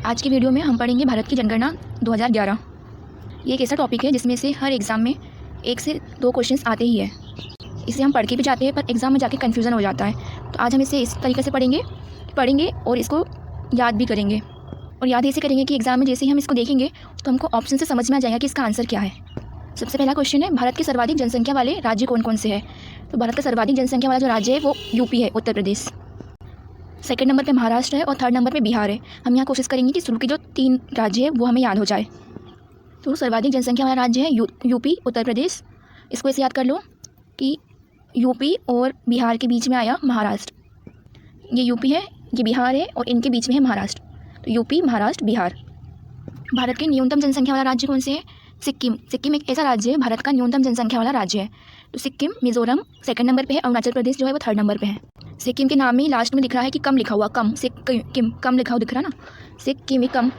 आज की वीडियो में हम पढ़ेंगे भारत की जनगणना 2011। ये एक ऐसा टॉपिक है जिसमें से हर एग्ज़ाम में 1 से 2 क्वेश्चंस आते ही है। इसे हम पढ़ के भी जाते हैं पर एग्ज़ाम में जाके कन्फ्यूज़न हो जाता है। तो आज हम इसे इस तरीके से पढ़ेंगे और इसको याद भी करेंगे। और याद ऐसे करेंगे कि एग्ज़ाम में जैसे ही हम इसको देखेंगे तो हमको ऑप्शन से समझ में आ जाएगा कि इसका आंसर क्या है। सबसे पहला क्वेश्चन है, भारत के सर्वाधिक जनसंख्या वाले राज्य कौन कौन से हैं। तो भारत का सर्वाधिक जनसंख्या वाला जो राज्य है वो यूपी है, उत्तर प्रदेश। सेकंड नंबर पे महाराष्ट्र है और थर्ड नंबर पे बिहार है। हम यहाँ कोशिश करेंगे कि शुरू के जो 3 राज्य है वो हमें याद हो जाए। तो सर्वाधिक जनसंख्या वाला राज्य है यूपी, उत्तर प्रदेश। इसको ऐसे याद कर लो कि यूपी और बिहार के बीच में आया महाराष्ट्र। ये यूपी है, ये बिहार है और इनके बीच में है महाराष्ट्र। तो यूपी, महाराष्ट्र, बिहार। भारत के न्यूनतम जनसंख्या वाला राज्य कौन से है? सिक्किम। सिक्किम एक ऐसा राज्य है भारत का न्यूनतम जनसंख्या वाला राज्य है। तो सिक्किम, मिजोरम सेकंड नंबर पे है, अरुणाचल प्रदेश जो है वो थर्ड नंबर पे है। सिक्किम के नाम में लास्ट में दिख रहा है कि कम लिखा हुआ, कम सिक्किम कम लिखा हुआ दिख रहा ना, सिक्किम ही कम।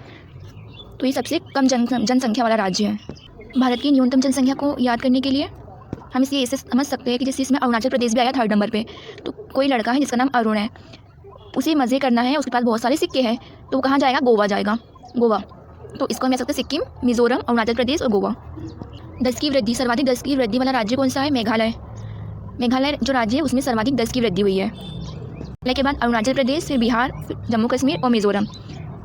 तो ये सबसे कम जनसंख्या वाला राज्य है। भारत की न्यूनतम जनसंख्या को याद करने के लिए हम इसे ऐसे समझ सकते हैं कि जैसे इसमें अरुणाचल प्रदेश भी आया थर्ड नंबर पे। तो कोई लड़का है जिसका नाम अरुण है, उसे मज़े करना है, उसके पास बहुत सारे सिक्के हैं, तो वो कहाँ जाएगा? गोवा जाएगा, गोवा। तो इसको हम कह सकते हैं सिक्किम, मिजोरम, अरुणाचल प्रदेश और गोवा। 10 की वृद्धि, सर्वाधिक 10 की वृद्धि वाला राज्य कौन सा है? मेघालय। मेघालय जो राज्य है उसमें सर्वाधिक 10 की वृद्धि हुई है। मेघालय के बाद अरुणाचल प्रदेश, फिर बिहार, फिर जम्मू कश्मीर और मिजोरम।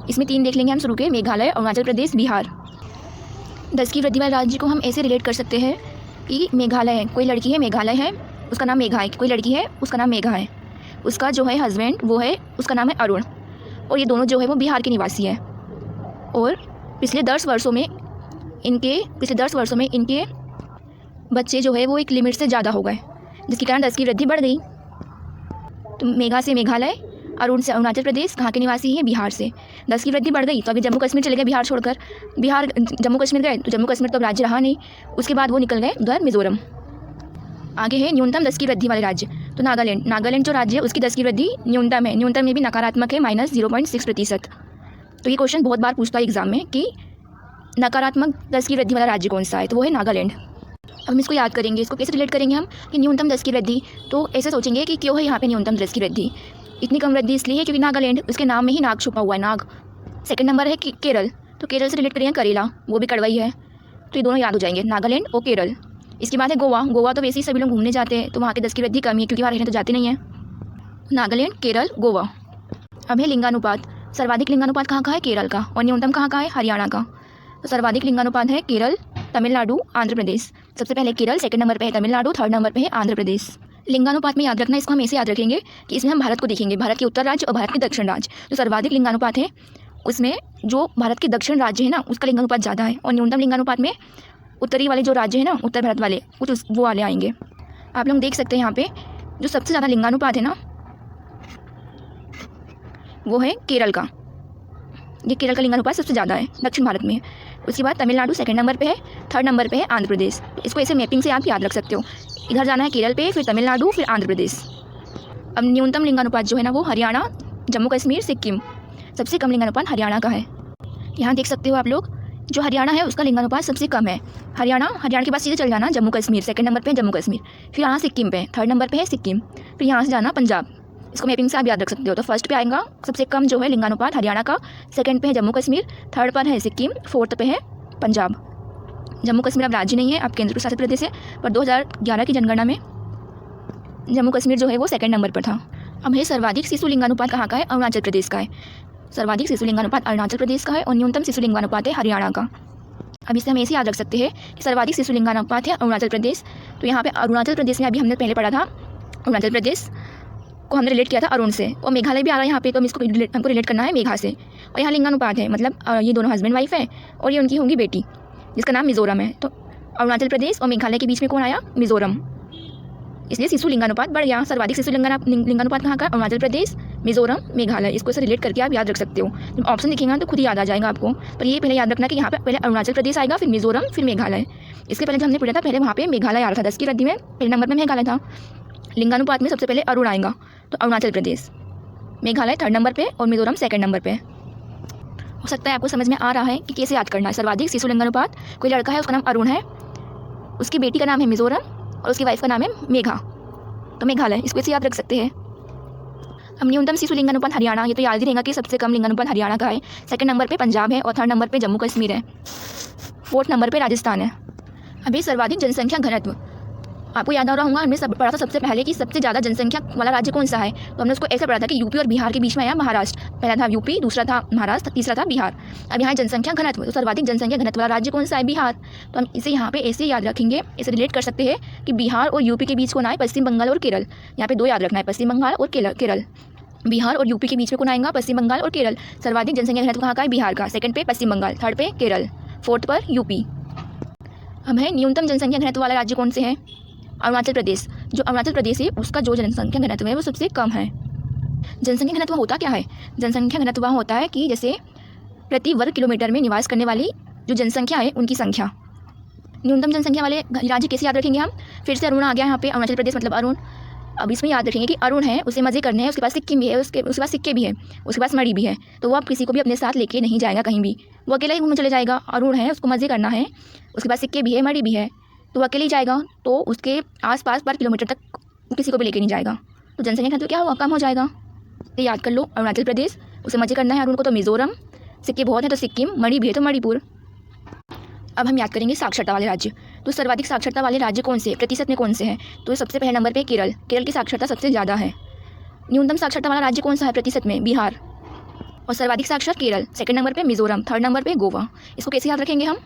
इसमें 3 देख लेंगे हम शुरू के, मेघालय, अरुणाचल प्रदेश, बिहार। 10 की वृद्धि वाले राज्य को हम ऐसे रिलेट कर सकते हैं कि मेघालय है, कोई लड़की है मेघालय है, उसका नाम मेघा है। कोई लड़की है उसका नाम मेघा है, उसका जो है हस्बैंड वो है, उसका नाम है अरुण, और ये दोनों जो है वो बिहार के निवासी है। और पिछले 10 वर्षों में इनके बच्चे जो है वो एक लिमिट से ज़्यादा हो गए, जिसके कारण 10 की वृद्धि बढ़ गई। तो मेघा से मेघालय, अरुण से अरुणाचल प्रदेश, कहाँ के निवासी हैं? बिहार से। 10 की वृद्धि बढ़ गई तो अभी जम्मू कश्मीर चले गए बिहार छोड़कर, बिहार जम्मू कश्मीर गए तो जम्मू कश्मीर तो अब राज्य रहा नहीं। उसके बाद वो निकल गए उधर मिजोरम। आगे है न्यूनतम 10 की वृद्धि वाले राज्य, तो नागालैंड जो राज्य है उसकी 10 की वृद्धि न्यूनतम है, न्यूनतम में भी नकारात्मक है, -0.6%। तो ये क्वेश्चन बहुत बार पूछता है एग्जाम में कि नकारात्मक 10 की वृद्धि वाला राज्य कौन सा है, तो वो है नागालैंड। अब हम इसको याद करेंगे, इसको कैसे रिलेट करेंगे हम कि न्यूनतम 10 की वृद्धि। तो ऐसे सोचेंगे कि क्यों है यहाँ पे न्यूनतम 10 की वृद्धि, इतनी कम वृद्धि इसलिए है क्योंकि नागालैंड, उसके नाम में ही नाग छुपा हुआ है, नाग। सेकंड नंबर है कि केरल, तो केरल से रिलेट करेंगे करेला, वो भी कड़वा ही है। तो ये दोनों याद हो जाएंगे, नागालैंड और केरल। इसके बाद है गोवा। गोवा तो वैसे ही सभी लोग घूमने जाते हैं, तो वहाँ की 10 की वृद्धि कम है क्योंकि वहाँ रहने तो जाते नहीं हैं। नागालैंड, केरल, गोवा। अब है लिंगानुपात। सर्वाधिक लिंगानुपात कहाँ का है? केरल का। और न्यूनतम कहाँ का है? हरियाणा का। तो सर्वाधिक लिंगानुपात है केरल, तमिलनाडु, आंध्र प्रदेश। सबसे पहले केरल, सेकंड नंबर पे है तमिलनाडु, थर्ड नंबर पे है आंध्र प्रदेश। लिंगानुपात में याद रखना, इसको हम ऐसे याद रखेंगे कि इसमें हम भारत को देखेंगे, भारत के उत्तर राज्य और भारत के दक्षिण राज्य। जो सर्वाधिक लिंगानुपात है उसमें जो भारत के दक्षिण राज्य है ना उसका लिंगानुपात ज़्यादा है, और न्यूनतम लिंगानुपात में उत्तरी वाले जो राज्य है ना, उत्तर भारत वाले, कुछ वो वाले आएंगे। आप लोग देख सकते हैं यहाँ पे जो सबसे ज़्यादा लिंगानुपात है ना वो है केरल का। ये केरल का लिंगानुपात सबसे ज़्यादा है दक्षिण भारत में। उसके बाद तमिलनाडु सेकंड नंबर पे है, थर्ड नंबर पे है आंध्र प्रदेश। तो इसको ऐसे मैपिंग से आप याद रख सकते हो, इधर जाना है केरल पे, फिर तमिलनाडु, फिर आंध्र प्रदेश। अब न्यूनतम लिंगानुपात जो है ना वो हरियाणा, जम्मू कश्मीर, सिक्किम। सबसे कम लिंगानुपात हरियाणा का है। यहाँ देख सकते हो आप लोग, जो हरियाणा है उसका लिंगानुपात सबसे कम है। हरियाणा के बाद सीधे चल जाना जम्मू कश्मीर, सेकंड नंबर पे जम्मू कश्मीर, फिर यहाँ सिक्किम पे, थर्ड नंबर पे है सिक्किम, फिर यहाँ से जाना पंजाब। इसको मैपिंग से आप याद रख सकते हो। तो फर्स्ट पे आएगा सबसे कम जो है लिंगानुपात हरियाणा का, सेकंड पे है जम्मू कश्मीर, थर्ड पर है सिक्किम, फोर्थ पे है पंजाब। जम्मू कश्मीर अब राज्य नहीं है, अब केंद्र शासित प्रदेश है, पर 2011 की जनगणना में जम्मू कश्मीर जो है वो सेकंड नंबर पर था। अब है सर्वाधिक शिशु लिंगानुपात कहाँ का है? अरुणाचल प्रदेश का है। सर्वाधिक शिशु लिंगानुपात अरुणाचल प्रदेश का है और न्यूनतम शिशु लिंगानुपात है हरियाणा का। अब इसे हम ऐसे याद रख सकते हैं कि सर्वाधिक शिशु लिंगानुपात है अरुणाचल प्रदेश। तो यहाँ पे अरुणाचल प्रदेश में अभी हमने पहले पढ़ा था, अरुणाचल प्रदेश को हमने रिलेट किया था अरुण से, और मेघालय भी आ रहा है यहाँ पे, तो हमको रिलेट करना है मेघा से। और यहाँ लिंगानुपात है, मतलब ये दोनों हस्बैंड वाइफ है और ये उनकी होंगी बेटी जिसका नाम मिजोरम है। तो अरुणाचल प्रदेश और मेघालय के बीच में कौन आया? मिजोरम, इसलिए शिशु लिंगानुपात बढ़ गया। सर्वाधिक शिशु लिंगानुपात कहाँ का? अरुणाचल प्रदेश, मिजोरम, मेघालय। इसको ऐसे रिलेट करके आप याद रख सकते हो। जब ऑप्शन दिखेगा तो खुद ही याद आ जाएगा आपको, पर ये पहले याद रखना कि यहाँ पे पहले अरुणाचल प्रदेश आएगा, फिर मिजोरम, फिर मेघालय। इसके पहले जो हमने पढ़ा था पहले वहाँ पे मेघालय आ रहा था, 10 की वृद्धि में पहले नंबर में मेघालय था। लिंगानुपात में सबसे पहले अरुण आएगा, तो अरुणाचल प्रदेश, मेघालय थर्ड नंबर पे और मिजोरम सेकंड नंबर पे। हो सकता है आपको समझ में आ रहा है कि कैसे याद करना है। सर्वाधिक शिशु लिंगानुपात, कोई लड़का है उसका नाम अरुण है, उसकी बेटी का नाम है मिजोरम और उसकी वाइफ का नाम है मेघा, तो मेघालय, इसको ऐसे याद रख सकते हैं। हम न्यूनतम शिशु लिंगानुपात हरियाणा, ये तो याद ही रहेगा कि सबसे कम लिंगानुपात हरियाणा का है। सेकंड नंबर पे पंजाब है और थर्ड नंबर पे जम्मू कश्मीर है। फोर्थ नंबर पे राजस्थान है। अभी सर्वाधिक जनसंख्या घनत्व, आपको याद आ रहा होगा, हमने पढ़ा था सबसे पहले कि सबसे ज़्यादा जनसंख्या वाला राज्य कौन सा है। तो हमने उसको ऐसे पढ़ा था कि यूपी और बिहार के बीच में आया महाराष्ट्र। पहला था यूपी, दूसरा था महाराष्ट्र, तीसरा था बिहार। अब यहाँ जनसंख्या घनत्व, तो सर्वाधिक जनसंख्या घनत्व वाला राज्य कौन सा है? बिहार। तो हम इसे यहाँ पे ऐसे याद रखेंगे, इसे रिलेट कर सकते हैं कि बिहार और यूपी के बीच कौन आए? पश्चिम बंगाल और केरल। यहाँ पे दो याद रखना है, पश्चिम बंगाल और केरल। बिहार और यूपी के बीच में कौन आएगा? पश्चिम बंगाल और केरल। सर्वाधिक जनसंख्या घनत्व कहाँ का है? बिहार का। सेकंड पे पश्चिम बंगाल, थर्ड पे केरल, फोर्थ पर यूपी। अब है न्यूनतम जनसंख्या घनत्व वाला राज्य कौन से है? अरुणाचल प्रदेश। जो अरुणाचल प्रदेश है उसका जो जनसंख्या घनत्व है वो सबसे कम है। जनसंख्या घनत्व होता क्या है? जनसंख्या घनत्व होता है कि जैसे प्रति वर्ग किलोमीटर में निवास करने वाली जो जनसंख्या है उनकी संख्या। न्यूनतम जनसंख्या वाले राज्य कैसे याद रखेंगे हम? फिर से अरुण आ गया यहाँ पे, अरुणाचल प्रदेश मतलब अरुण। अब इसमें याद रखेंगे कि अरुण है, उसे मज़े करने हैं, उसके पास सिक्किम भी है, उसके पास सिक्के भी है, उसके पास मणि भी है। तो वो अब किसी को भी अपने साथ लेके नहीं जाएगा कहीं भी, वो अकेला ही घूमने चले जाएगा। अरुण है, उसको मज़े करना है, उसके पास सिक्के भी है, मणि भी है, तो वो अकेले ही जाएगा। तो उसके आसपास पर किलोमीटर तक किसी को भी लेके नहीं जाएगा। तो जनसंख्या घनत्व क्या होगा? कम हो जाएगा। तो याद कर लो, अरुणाचल प्रदेश, उसे मज़े करना है, अरुण को तो मिजोरम, सिक्के बहुत है तो सिक्किम, मणि भी है तो मणिपुर। अब हम याद करेंगे साक्षरता वाले राज्य। तो सर्वाधिक साक्षरता वाले राज्य कौन से, प्रतिशत में कौन से हैं? तो सबसे पहले नंबर पे केरल। केरल की साक्षरता सबसे ज़्यादा है। न्यूनतम साक्षरता वाला राज्य कौन सा है प्रतिशत में? बिहार। और सर्वाधिक साक्षर केरल। सेकंड नंबर पे मिजोरम, थर्ड नंबर पे गोवा। इसको कैसे याद रखेंगे हम?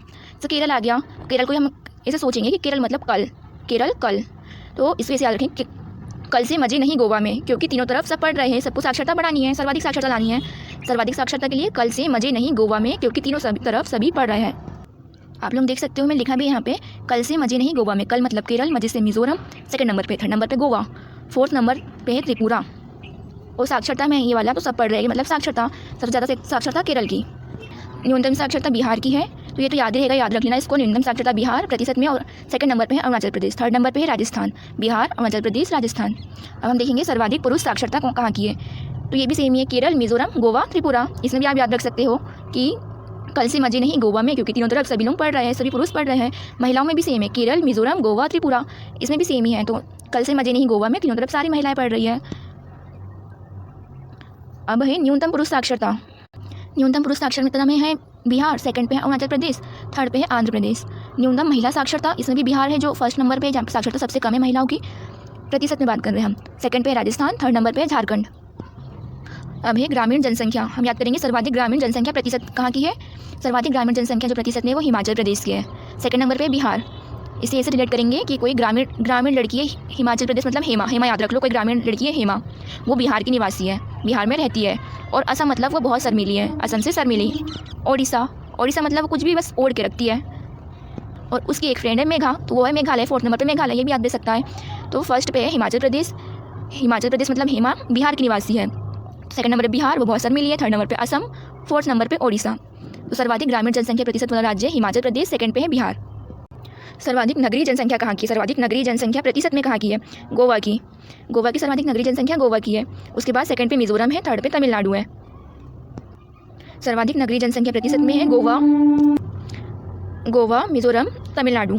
तो केरल आ गया, केरल को हम ऐसे सोचेंगे कि केरल मतलब कल, केरल कल। तो इसको ऐसे याद रखेंगे कि कल से मजे नहीं गोवा में, क्योंकि तीनों तरफ सब पढ़ रहे हैं, सबको साक्षरता बढ़ानी है, सर्वाधिक साक्षरता लानी है। सर्वाधिक साक्षरता के लिए कल से मजे नहीं गोवा में, क्योंकि तीनों तरफ सभी पढ़ रहे हैं। आप लोग देख सकते हो, मैं लिखा भी यहाँ पे, कल से मजे नहीं गोवा में। कल मतलब केरल, मजे से मिजोरम, सेकंड नंबर पे, थर्ड नंबर पे गोवा, फोर्थ नंबर पे है त्रिपुरा। और साक्षरता में ये वाला तो सब पढ़ रहे हैं, मतलब साक्षरता सबसे ज़्यादा साक्षरता केरल की। न्यूनतम साक्षरता बिहार की है, तो ये तो याद रहेगा, याद रख लेना इसको। न्यूनतम साक्षरता बिहार प्रतिशत में, और सेकंड नंबर पे है अरुणाचल प्रदेश, थर्ड नंबर पे है राजस्थान। बिहार, अरुणाचल प्रदेश, राजस्थान। अब हम देखेंगे सर्वाधिक पुरुष साक्षरता कहाँ की है। तो ये भी सेम ही है, केरल, मिजोरम, गोवा, त्रिपुरा। इसमें भी आप याद रख सकते हो कि कल से मजे नहीं गोवा में, क्योंकि तीनों तरफ सभी लोग पढ़ रहे हैं, सभी पुरुष पढ़ रहे हैं। महिलाओं में भी सेम है, केरल, मिजोरम, गोवा, त्रिपुरा, इसमें भी सेम ही है। तो कल से मजे नहीं गोवा में तीनों तरफ सारी महिलाएं पढ़ रही है। अब है न्यूनतम पुरुष साक्षरता। न्यूनतम पुरुष साक्षरता में है बिहार, सेकंड पे है अरुणाचल प्रदेश, थर्ड पे है आंध्र प्रदेश। न्यूनतम महिला साक्षरता, इसमें भी बिहार है जो फर्स्ट नंबर पे, जहाँ साक्षरता सबसे कम है महिलाओं की, प्रतिशत में बात कर रहे हैं हम। सेकंड पे है राजस्थान, थर्ड नंबर पे है झारखंड। अब है ग्रामीण जनसंख्या। हम याद करेंगे सर्वाधिक ग्रामीण जनसंख्या प्रतिशत कहाँ की है? सर्वाधिक ग्रामीण जनसंख्या जो प्रतिशत में है वो हिमाचल प्रदेश की है। सेकंड नंबर पे बिहार। इसे ऐसे रिलेट करेंगे कि कोई ग्रामीण लड़की है, हिमाचल प्रदेश मतलब हेमा याद रख लो, कोई ग्रामीण लड़की है हेमा, वो बिहार की निवासी है, बिहार में रहती है। और असम मतलब वो बहुत शर्मीली है, असम से शर्मीली। ओडिशा मतलब वो कुछ भी बस ओढ़ के रखती है। और उसकी एक फ्रेंड है मेघा, तो वो है मेघालय, फोर्थ नंबर पे मेघालय, ये भी याद दे सकता है। तो फर्स्ट पे है हिमाचल प्रदेश मतलब हेमा बिहार की निवासी है। सेकंड नंबर पे बिहार, वो बहुत शर्मीली है, थर्ड नंबर पे असम, फोर्थ नंबर पे ओडिशा। तो सर्वाधिक ग्रामीण जनसंख्या प्रतिशत वाला राज्य हिमाचल प्रदेश, सेकंड पे है बिहार। सर्वाधिक नगरीय जनसंख्या कहाँ की? सर्वाधिक नगरीय जनसंख्या प्रतिशत में कहाँ की है? गोवा की। गोवा की सर्वाधिक नगरीय जनसंख्या गोवा की है। उसके बाद सेकंड पे मिजोरम है, थर्ड पे तमिलनाडु है। सर्वाधिक नगरीय जनसंख्या प्रतिशत में है गोवा, मिजोरम, तमिलनाडु।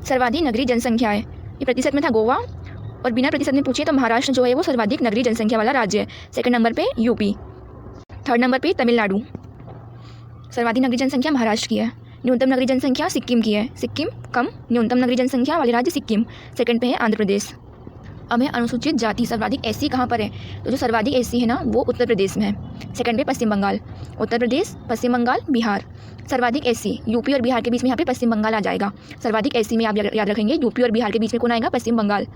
सर्वाधिक नगरीय जनसंख्या है, ये प्रतिशत में था गोवा, और बिना प्रतिशत में पूछिए तो महाराष्ट्र जो है वो सर्वाधिक नगरीय जनसंख्या वाला राज्य है। सेकंड नंबर पे यूपी, थर्ड नंबर पे तमिलनाडु। सर्वाधिक नगरीय जनसंख्या महाराष्ट्र की है। न्यूनतम नगरीय जनसंख्या सिक्किम की है, सिक्किम कम न्यूनतम नगरीय जनसंख्या वाले राज्य सिक्किम, सेकंड पे है आंध्र प्रदेश। अब है अनुसूचित जाति। सर्वाधिक एससी कहाँ पर है? तो जो सर्वाधिक एससी है ना वो उत्तर प्रदेश में है। सेकंड पे पश्चिम बंगाल, उत्तर प्रदेश, पश्चिम बंगाल, बिहार। सर्वाधिक एससी यूपी और बिहार के बीच में यहाँ पे पश्चिम बंगाल आ जाएगा। सर्वाधिक एससी में आप याद रखेंगे यूपी और बिहार के बीच में कौन आएगा? पश्चिम बंगाल।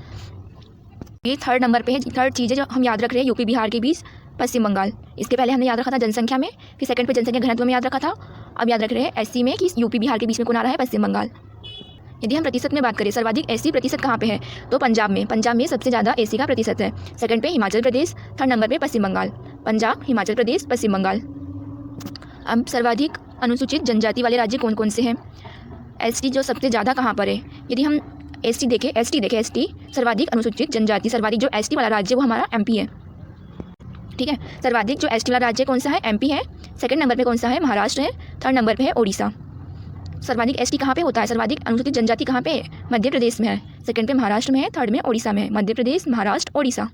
ये थर्ड नंबर पे है, थर्ड चीज़ है जो हम याद रख रहे हैं, यूपी बिहार के बीच पश्चिम बंगाल। इसके पहले हमने याद रखा था जनसंख्या में, फिर सेकंड पे जनसंख्या घनत्व में याद रखा था। अब याद रख रहे हैं एससी में कि यूपी बिहार के बीच में कौन आ रहा है? पश्चिम बंगाल। यदि हम प्रतिशत में बात करें, सर्वाधिक एससी प्रतिशत कहाँ पे है? तो पंजाब में सबसे ज़्यादा एससी का प्रतिशत है। सेकंड पे हिमाचल प्रदेश, थर्ड नंबर पे पश्चिम बंगाल। पंजाब, हिमाचल प्रदेश, पश्चिम बंगाल। अब सर्वाधिक अनुसूचित जनजाति वाले राज्य कौन कौन से हैं? एसटी जो सबसे ज़्यादा कहाँ पर है? यदि हम एसटी देखें, सर्वाधिक अनुसूचित जनजाति, सर्वाधिक जो एसटी वाला राज्य वो हमारा एमपी है। ठीक है, सर्वाधिक जो एसटी वाला राज्य कौन सा है? एमपी है। सेकंड नंबर पे कौन सा है? महाराष्ट्र है। थर्ड नंबर पे है ओडिशा। सर्वाधिक एसटी कहाँ पे होता है? सर्वाधिक अनुसूचित जनजाति कहाँ पे है? मध्य प्रदेश में है। सेकंड पे महाराष्ट्र में है, थर्ड में ओडिशा में है। मध्य प्रदेश, महाराष्ट्र, ओडिशा।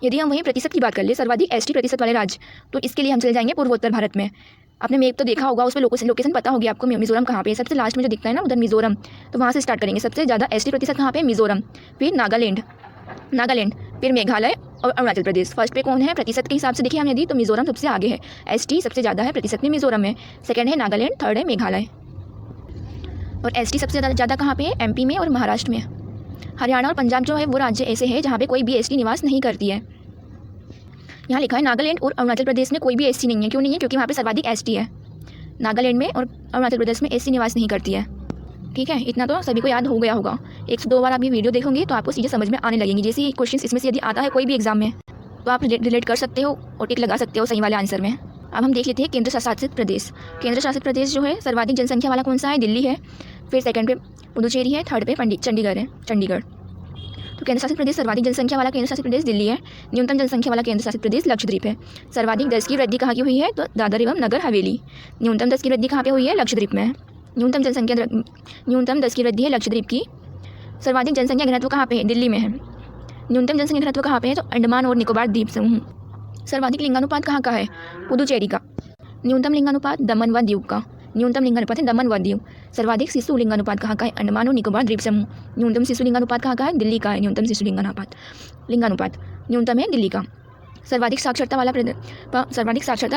यदि हम वहीं प्रतिशत की बात कर ले, सर्वाधिक एसटी प्रतिशत वाले राज्य, तो इसके लिए हम चले जाएंगे पूर्वोत्तर भारत में। आपने मैप तो देखा होगा, उसमें लोकेशन पता होगी आपको। मिजोरम कहाँ पे है, सबसे लास्ट में जो दिखता है ना उधर मिजोरम, तो वहाँ से स्टार्ट करेंगे। सबसे ज़्यादा एसटी प्रतिशत कहाँ पे है? मिजोरम, फिर नागालैंड, फिर मेघालय और अरुणाचल प्रदेश। फर्स्ट पे कौन है प्रतिशत के हिसाब से देखिए हम यदि, तो मिजोरम सबसे आगे है, एसटी सबसे ज़्यादा है प्रतिशत में मिजोरम में, सेकंड है नागालैंड, थर्ड है मेघालय। और एसटी सबसे ज़्यादा कहाँ पे है? एमपी में और महाराष्ट्र में। हरियाणा और पंजाब जो है वो राज्य ऐसे है जहाँ पे कोई भी एसटी निवास नहीं करती है। यहाँ लिखा है नागालैंड और अरुणाचल प्रदेश में कोई भी एसटी नहीं है। क्यों नहीं है? क्योंकि वहाँ पे सर्वाधिक एसटी है। नागालैंड में और अरुणाचल प्रदेश में एसटी निवास नहीं करती है। ठीक है, इतना तो सभी को याद हो गया होगा। 1 से 2 बार आप ये वीडियो देखोगे तो आपको चीज़ें समझ में आने लगेंगी। जैसे क्वेश्चन इसमें से यदि आता है कोई भी एग्जाम में, तो आप रिलेट कर सकते हो और टिक लगा सकते हो सही वाले आंसर में। अब हम देख लेते हैं केंद्र शासित प्रदेश। केंद्र शासित प्रदेश जो है सर्वाधिक जनसंख्या वाला कौन सा है? दिल्ली है, फिर सेकंड पे पुदुचेरी है, थर्ड पे चंडीगढ़ है, चंडीगढ़। तो केंद्र शासित प्रदेश सर्वाधिक जनसंख्या वाला केंद्र शासित प्रदेश दिल्ली है। न्यूनतम जनसंख्या वाला केंद्र शासित प्रदेश लक्षद्वीप है। सर्वाधिक 10 की वृद्धि कहाँ की हुई है? तो दादर एवं नगर हवेली। न्यूनतम 10 की वृद्धि कहाँ पे हुई है? लक्षद्वीप में। न्यूनतम 10 की वृद्धि है लक्षद्वीप की। सर्वाधिक जनसंख्या घनत्व कहाँ पे है? दिल्ली में है। न्यूनतम जनसंख्या घनत्व कहाँ पे है? तो अंडमान और निकोबार द्वीप समूह। सर्वाधिक लिंगानुपात कहाँ का है? पुदुचेरी का। न्यूनतम लिंगानुपात दमन व दीव का। न्यूनतम लिंगानुपात है दमन व दीव। सर्वाधिक शिशु लिंगानुपात कहाँ का है? अंडमान और निकोबार द्वीप समूह। न्यूनतम शिशु लिंगानुपात कहाँ का है? दिल्ली का है न्यूनतम शिशु लिंगानुपात न्यूनतम है दिल्ली का। सर्वाधिक साक्षरता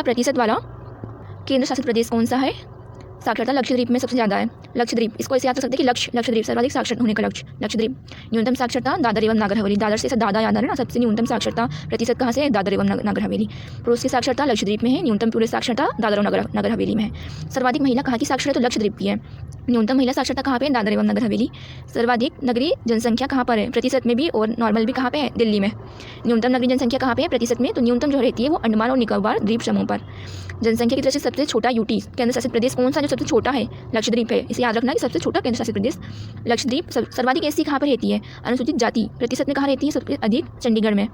प्रतिशत वाला केंद्र शासित प्रदेश कौन सा है? साक्षरता लक्षद्वीप में सबसे ज़्यादा है। लक्षद्वीप, इसको ऐसे याद कर सकते हैं कि लक्षद्वीप सर्वाधिक साक्षर होने का लक्ष्य लक्षद्वीप। न्यूनतम साक्षरता दादर एवं नगर हवेली। दादर से दादा याद आ रहा है ना, सबसे न्यूनतम साक्षरता प्रतिशत कहाँ से है? दादर एवं नगर हवेली। पुरुष की साक्षरता लक्षद्वीप में है, न्यूनतम पुरुष साक्षरता दादर और नगर हवेली में है। सर्वाधिक महिला कहाँ की साक्षर है? तो लक्षद्वीप की है। न्यूनतम महिला साक्षरता कहाँ पे है? दादर एवं नगर हवेली। सर्वाधिक नगरीय जनसंख्या कहाँ पर है? प्रतिशत में भी और नॉर्मल भी कहाँ पे है? दिल्ली में। न्यूनतम नगरीय जनसंख्या कहाँ पे है प्रतिशत में? तो न्यूनतम जो रहती है वो अंडमान और निकोबार द्वीप समूह पर। जनसंख्या की दृष्टि से सबसे छोटा यूटी केंद्र शासित प्रदेश कौन सा जो सबसे छोटा है? लक्षद्वीप है। इसे याद रखना कि सबसे छोटा केंद्र शासित प्रदेश लक्षद्वीप। सर्वाधिक एससी कहाँ पर रहती है? अनुसूचित जाति प्रतिशत में कहाँ रहती है? सबसे अधिक चंडीगढ़ में।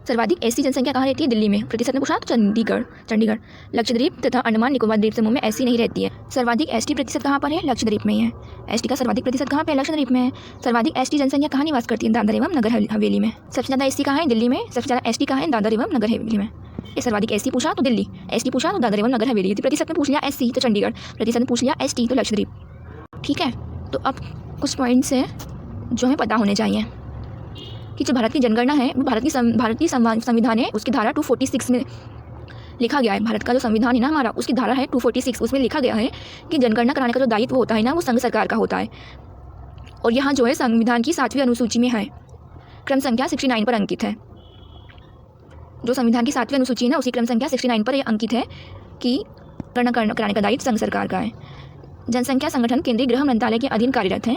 सर्वाधिक एससी जनसंख्या कहाँ रहती है? दिल्ली में। प्रतिशत में पूछा तो चंडीगढ़। लक्षद्वीप तथा अंडमान निकोबार द्वीप समूह में एससी नहीं रहती है। सर्वाधिक एसटी प्रतिशत कहाँ पर है? लक्षद्वीप में ही है। एसटी का सर्वाधिक प्रतिशत कहाँ पे? लक्षद्वीप में है। सर्वाधिक एसटी जनसंख्या कहाँ निवास करती है? दादर एवं नगर हवेली में। सबसे ज़्यादा एससी कहाँ है? दिल्ली में। सबसे ज़्यादा एसटी कहाँ है? दादर एवं नगर हवेली में। ये सर्वाधिक एससी पूछा तो दिल्ली, एसटी पूछा तो दादर एवं नगर हवेली। यदि प्रतिशत में पूछ लिया एससी तो चंडीगढ़, प्रतिशत में पूछ लिया एसटी तो लक्षद्वीप। ठीक है, तो अब कुछ पॉइंट्स हैं जो हमें पता होने चाहिए कि जो भारत की जनगणना है वो भारत की संविधान है, उसकी धारा 246 में लिखा गया है। भारत का जो संविधान है ना हमारा, उसकी धारा है 246, उसमें लिखा गया है कि जनगणना कराने का जो दायित्व होता है ना वो संघ सरकार का होता है। और यहाँ जो है संविधान की 7वीं अनुसूची में है, क्रम संख्या 69 पर अंकित है। जो संविधान की 7वीं अनुसूची है ना, उसी क्रम संख्या 69 पर यह अंकित है कि गणना कराने का दायित्व संघ सरकार का है। जनसंख्या संगठन केंद्रीय गृह मंत्रालय के अधीन कार्यरत है,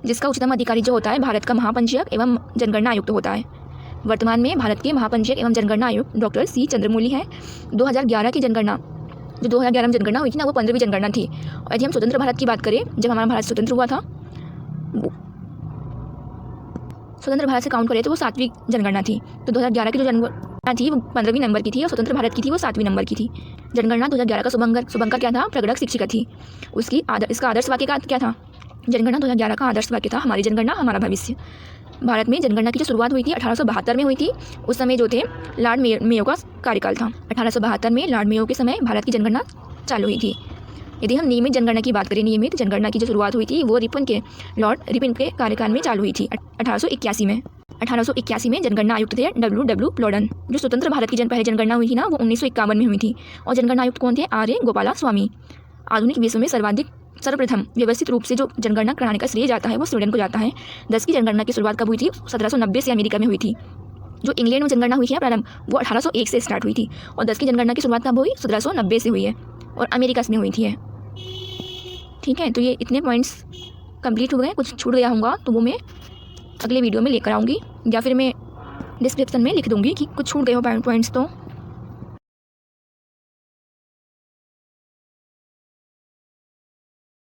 जिसका उच्चतम अधिकारी जो होता है भारत का महापंजीयक एवं जनगणना आयुक्त होता है। वर्तमान में भारत के महापंजीयक एवं जनगणना आयुक्त डॉक्टर सी चंद्रमौली है। 2011 की जनगणना, जो 2011 में जनगणना हुई थी ना, वो 15वीं जनगणना थी। और यदि हम स्वतंत्र भारत की बात करें, जब हमारा भारत स्वतंत्र हुआ था, स्वतंत्र भारत से काउंट करें तो वो 7वीं जनगणना थी। तो 2011 की जो जनगणना थी वो 15वीं नंबर की थी और स्वतंत्र भारत की थी वो 7वीं नंबर की थी। जनगणना 2011 का शुभंकर क्या था? प्रगड़क शिक्षिका थी। इसका आदर्श वाक्य का क्या था? जनगणना 2011 का आदर्श वाक्य था हमारी जनगणना हमारा भविष्य। भारत में जनगणना की जो शुरुआत हुई थी 1872 में हुई थी। उस समय जो थे लॉर्ड मेयो का कार्यकाल था। 1872 में लॉर्ड मेयो के समय भारत की जनगणना चालू हुई थी। यदि हम नियमित जनगणना की बात करें, नियमित जनगणना की जो शुरुआत हुई थी वो लॉर्ड रिपन के कार्यकाल में चालू हुई थी 1881 में। 1881 में जनगणना आयुक्त थे W प्लोडन। जो स्वतंत्र भारत की पहली जनगणना हुई थी ना वो 1951 में हुई थी। और जनगणना आयुक्त कौन थे? आर्य गोपाला स्वामी। आधुनिक विश्व में सर्वप्रथम व्यवस्थित रूप से जो जनगणना कराने का श्रेय जाता है वो स्वीडन को जाता है। 10 की जनगणना की शुरुआत कब हुई थी? 1790 से अमेरिका में हुई थी। जो इंग्लैंड में जनगणना हुई है प्रारंभ, वो 1801 से स्टार्ट हुई थी। और 10 की जनगणना की शुरुआत कब हुई? 1790 से हुई है और अमेरिका में हुई थी। ठीक है, तो ये इतने पॉइंट्स कंप्लीट हो गए। कुछ छूट गया होगा तो वो मैं अगले वीडियो में लेकर आऊँगी, या फिर मैं डिस्क्रिप्शन में लिख दूँगी कि कुछ छूट गए हो पॉइंट्स तो